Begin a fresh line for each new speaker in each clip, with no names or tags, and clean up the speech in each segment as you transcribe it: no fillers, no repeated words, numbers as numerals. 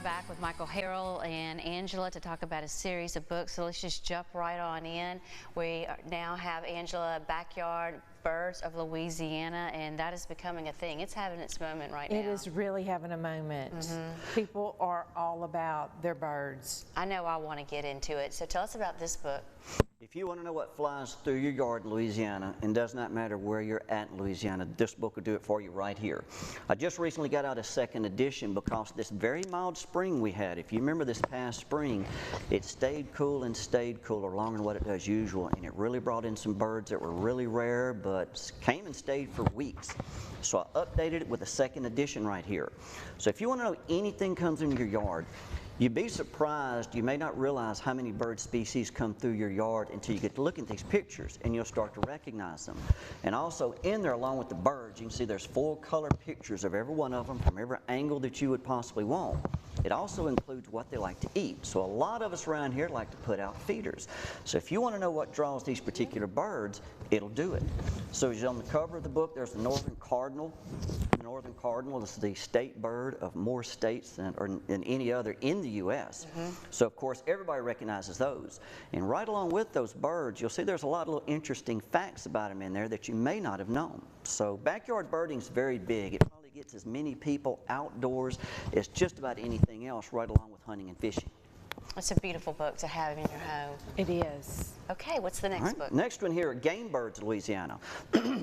back with Michael Harrell and Angela to talk about a series of books. So let's just jump right on in. We now have Angela, Backyard Birds of Louisiana, and that is becoming a thing. It's having its moment right now.
It is really having a moment. People are all about their birds.
I know I want to get into it. So tell us about this book.
If you want to know what flies through your yard in Louisiana, and does not matter where you're at in Louisiana, this book will do it for you right here. I just recently got out a second edition because this very mild spring we had, if you remember this past spring, it stayed cool and stayed cooler longer than what it does usual, and it really brought in some birds that were really rare but came and stayed for weeks. So I updated it with a second edition right here. So if you want to know anything comes into your yard, you'd be surprised, you may not realize how many bird species come through your yard until you get to look at these pictures and you'll start to recognize them. And also in there, along with the birds, you can see there's full color pictures of every one of them from every angle that you would possibly want. It also includes what they like to eat. So a lot of us around here like to put out feeders. So if you want to know what draws these particular birds, it'll do it. So as on the cover of the book, there's the northern cardinal. The northern cardinal is the state bird of more states than any other in the U.S. So of course everybody recognizes those. And right along with those birds, you'll see there's a lot of little interesting facts about them in there that you may not have known. So backyard birding is very big. It probably gets as many people outdoors as just about anything else, right along with hunting and fishing.
It's a beautiful book to have in your home.
It is.
Okay, what's the next book?
Next one here are Game Birds of Louisiana.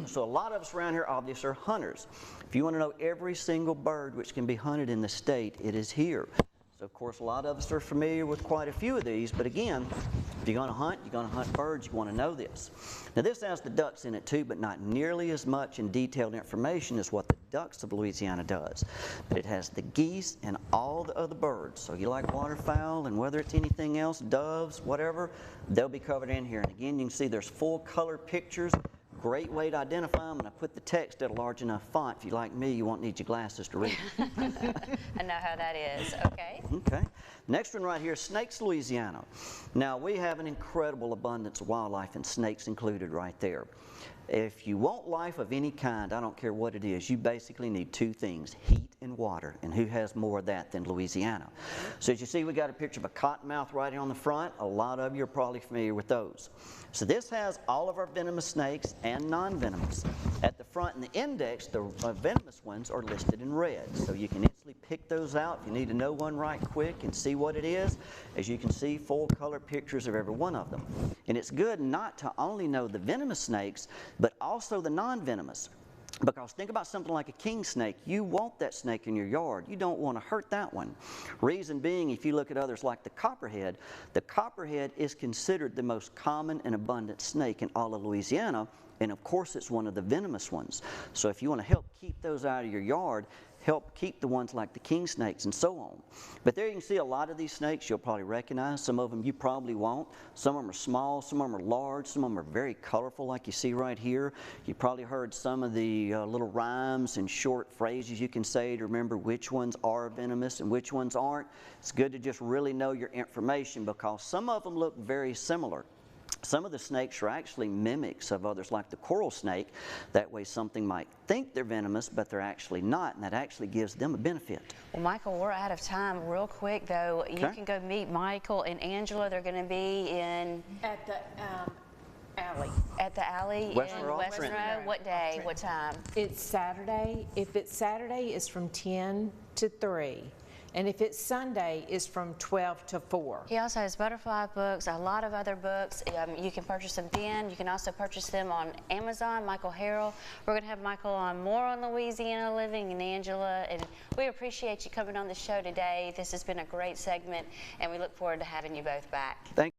So a lot of us around here obviously are hunters. If you want to know every single bird which can be hunted in the state, it is here. So of course a lot of us are familiar with quite a few of these, but again, if you're going to hunt birds, you want to know this. Now this has the ducks in it too, but not nearly as much in detailed information as what the ducks of Louisiana does. But it has the geese and all the other birds. So you like waterfowl, and whether it's anything else, doves, whatever, they'll be covered in here. And again, you can see there's full color pictures. Great way to identify them, and I put the text at a large enough font. If you're like me, you won't need your glasses to read it.
I know how that is. Okay.
Okay. Next one right here, Snakes, Louisiana. Now we have an incredible abundance of wildlife, and snakes included right there. If you want life of any kind, I don't care what it is, you basically need two things, heat and water. And who has more of that than Louisiana? So as you see, we got a picture of a cottonmouth right here on the front. A lot of you are probably familiar with those. So this has all of our venomous snakes and non-venomous. At the front in the index, the venomous ones are listed in red. So you can instantly pick those out if you need to know one right quick and see what it is. As you can see, full color pictures of every one of them. And it's good not to only know the venomous snakes, but also the non-venomous. Because think about something like a king snake. You want that snake in your yard. You don't want to hurt that one. Reason being, if you look at others like the copperhead is considered the most common and abundant snake in all of Louisiana. And of course, it's one of the venomous ones. So if you want to help keep those out of your yard, help keep the ones like the king snakes and so on. But there you can see a lot of these snakes you'll probably recognize. Some of them you probably won't. Some of them are small, some of them are large, some of them are very colorful like you see right here. You probably heard some of the little rhymes and short phrases you can say to remember which ones are venomous and which ones aren't. It's good to just really know your information because some of them look very similar. Some of the snakes are actually mimics of others like the coral snake. That way something might think they're venomous, but they're actually not, and that actually gives them a benefit.
Well, Michael, we're out of time. Real quick, though, you can go meet Michael and Angela. They're going to be in...
At the alley.
At the alley
West
in
Row,
West Row? What day? What time?
It's Saturday. If it's Saturday, it's from 10 to 3. And if it's Sunday, it's from 12 to 4.
He also has butterfly books, a lot of other books. You can purchase them then. You can also purchase them on Amazon, Michael Harrell. We're going to have Michael on more on Louisiana living and Angela. And we appreciate you coming on the show today. This has been a great segment, and we look forward to having you both back.
Thank you.